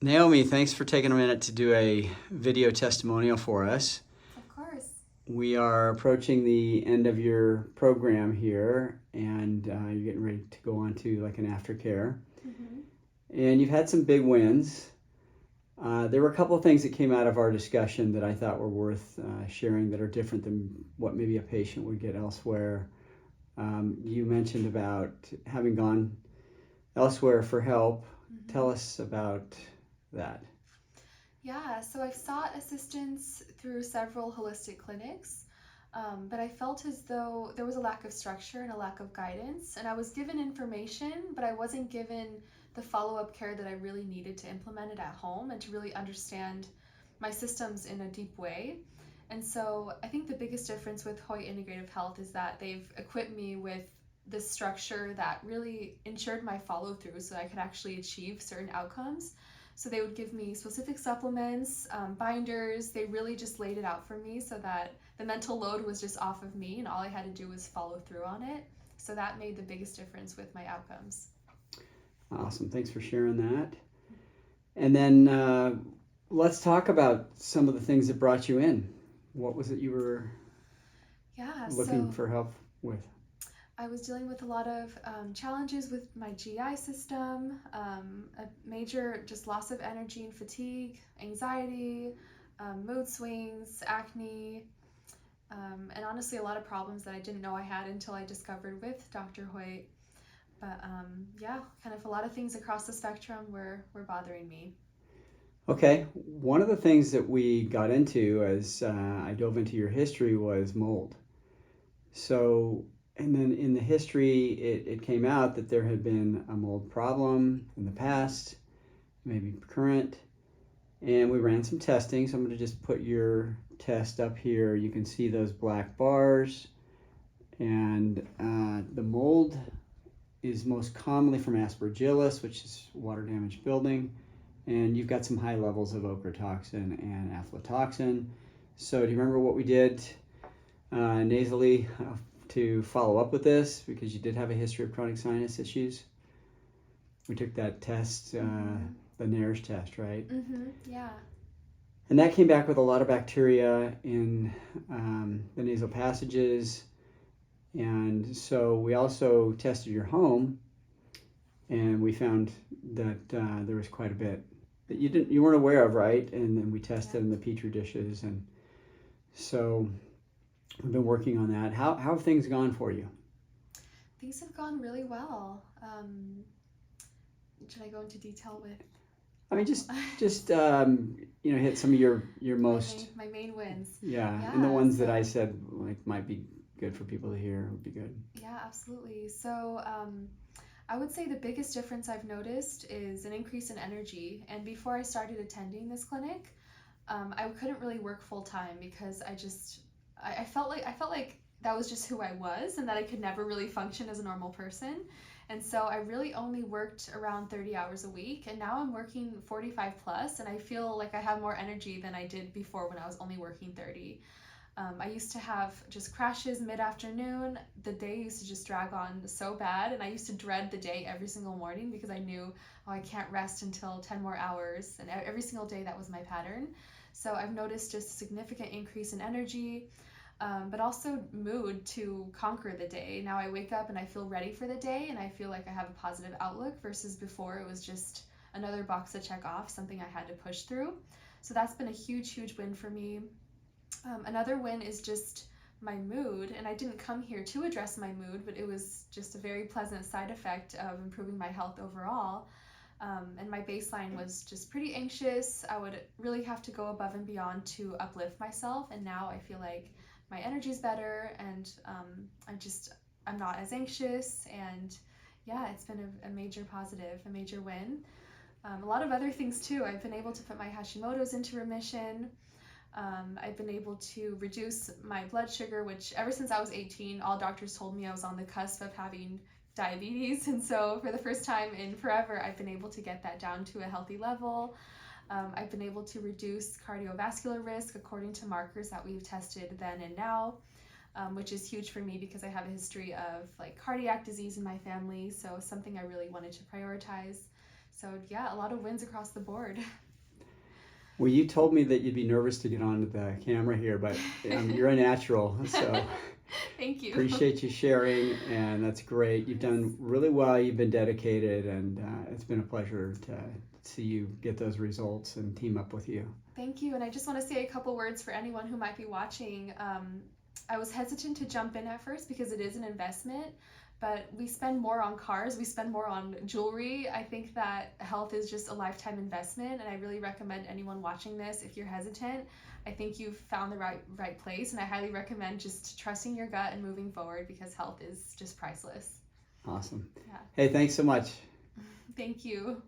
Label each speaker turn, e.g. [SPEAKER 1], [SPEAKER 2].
[SPEAKER 1] Naomi, thanks for taking a minute to do a video testimonial for us.
[SPEAKER 2] Of course.
[SPEAKER 1] We are approaching the end of your program here, and you're getting ready to go on to like an aftercare.
[SPEAKER 2] hmm
[SPEAKER 1] And you've had some big wins. There were a couple of things that came out of our discussion that I thought were worth sharing that are different than what maybe a patient would get elsewhere. You mentioned about having gone elsewhere for help.
[SPEAKER 2] hmm
[SPEAKER 1] Tell us about that.
[SPEAKER 2] Yeah, so I've sought assistance through several holistic clinics, but I felt as though there was a lack of structure and a lack of guidance. And I was given information, but I wasn't given the follow up care that I really needed to implement it at home and to really understand my systems in a deep way. And so I think the biggest difference with Hoy Integrative Health is that they've equipped me with this structure that really ensured my follow through so I could actually achieve certain outcomes. So they would give me specific supplements, binders. They really just laid it out for me so that the mental load was just off of me and all I had to do was follow through on it. So that made the biggest difference with my outcomes.
[SPEAKER 1] Awesome. Thanks for sharing that. And then let's talk about some of the things that brought you in. What was it you were
[SPEAKER 2] Yeah,
[SPEAKER 1] looking
[SPEAKER 2] so
[SPEAKER 1] for help with?
[SPEAKER 2] I was dealing with a lot of challenges with my GI system, a major just loss of energy and fatigue, anxiety, mood swings, acne, and honestly, a lot of problems that I didn't know I had until I discovered with Dr. Hoyt. But yeah, kind of a lot of things across the spectrum were bothering me.
[SPEAKER 1] Okay. One of the things that we got into as I dove into your history was mold. So, and then in the history, it came out that there had been a mold problem in the past, maybe current, and we ran some testing. So I'm going to just put your test up here. You can see those black bars, and the mold is most commonly from aspergillus, which is water damaged building, and you've got some high levels of ochratoxin and aflatoxin. So do you remember what we did nasally to follow up with this? Because you did have a history of chronic sinus issues. We took that test,
[SPEAKER 2] Mm-hmm.
[SPEAKER 1] the NARS test, right?
[SPEAKER 2] Yeah.
[SPEAKER 1] And that came back with a lot of bacteria in the nasal passages. And so we also tested your home, and we found that there was quite a bit that you weren't aware of, right? And then we
[SPEAKER 2] Yeah.
[SPEAKER 1] tested in the petri dishes, and so we've been working on that. How have things gone for you?
[SPEAKER 2] Things have gone really well. Should I go into detail with
[SPEAKER 1] I mean, just hit some of your most
[SPEAKER 2] my main wins?
[SPEAKER 1] yeah, and the
[SPEAKER 2] Yeah,
[SPEAKER 1] ones that I
[SPEAKER 2] so
[SPEAKER 1] said like might be good for people to hear would be good.
[SPEAKER 2] yeah, absolutely. So I would say the biggest difference I've noticed is an increase in energy. And before I started attending this clinic, I couldn't really work full time because I felt like that was just who I was and that I could never really function as a normal person. And so I really only worked around 30 hours a week, and now I'm working 45 plus, and I feel like I have more energy than I did before when I was only working 30. I used to have just crashes mid-afternoon. The day used to just drag on so bad, and I used to dread the day every single morning because I knew, oh, I can't rest until 10 more hours, and every single day that was my pattern. So I've noticed just a significant increase in energy, but also mood to conquer the day. Now I wake up and I feel ready for the day, and I feel like I have a positive outlook versus before it was just another box to check off, something I had to push through. So that's been a huge, huge win for me. Another win is just my mood, and I didn't come here to address my mood, but it was just a very pleasant side effect of improving my health overall. And my baseline was just pretty anxious. I would really have to go above and beyond to uplift myself, and now I feel like my energy's better, and I'm not as anxious, and yeah, it's been a major positive, a major win. A lot of other things too. I've been able to put my Hashimotos into remission. I've been able to reduce my blood sugar, which ever since I was 18, all doctors told me I was on the cusp of having diabetes. And so, for the first time in forever, I've been able to get that down to a healthy level. I've been able to reduce cardiovascular risk according to markers that we've tested then and now, which is huge for me because I have a history of like cardiac disease in my family. So, something I really wanted to prioritize. So yeah, a lot of wins across the board.
[SPEAKER 1] Well, you told me that you'd be nervous to get onto the camera here, but you're a natural, so
[SPEAKER 2] Thank you.
[SPEAKER 1] appreciate you sharing, and that's great. You've done really well. You've been dedicated, and it's been a pleasure to see you get those results and team up with you.
[SPEAKER 2] Thank you. And I just want to say a couple words for anyone who might be watching. I was hesitant to jump in at first because it is an investment, but we spend more on cars, we spend more on jewelry. I think that health is just a lifetime investment, and I really recommend anyone watching this, if you're hesitant, I think you've found the right place, and I highly recommend just trusting your gut and moving forward because health is just priceless.
[SPEAKER 1] Awesome.
[SPEAKER 2] Yeah.
[SPEAKER 1] Hey, thanks so much.
[SPEAKER 2] Thank you.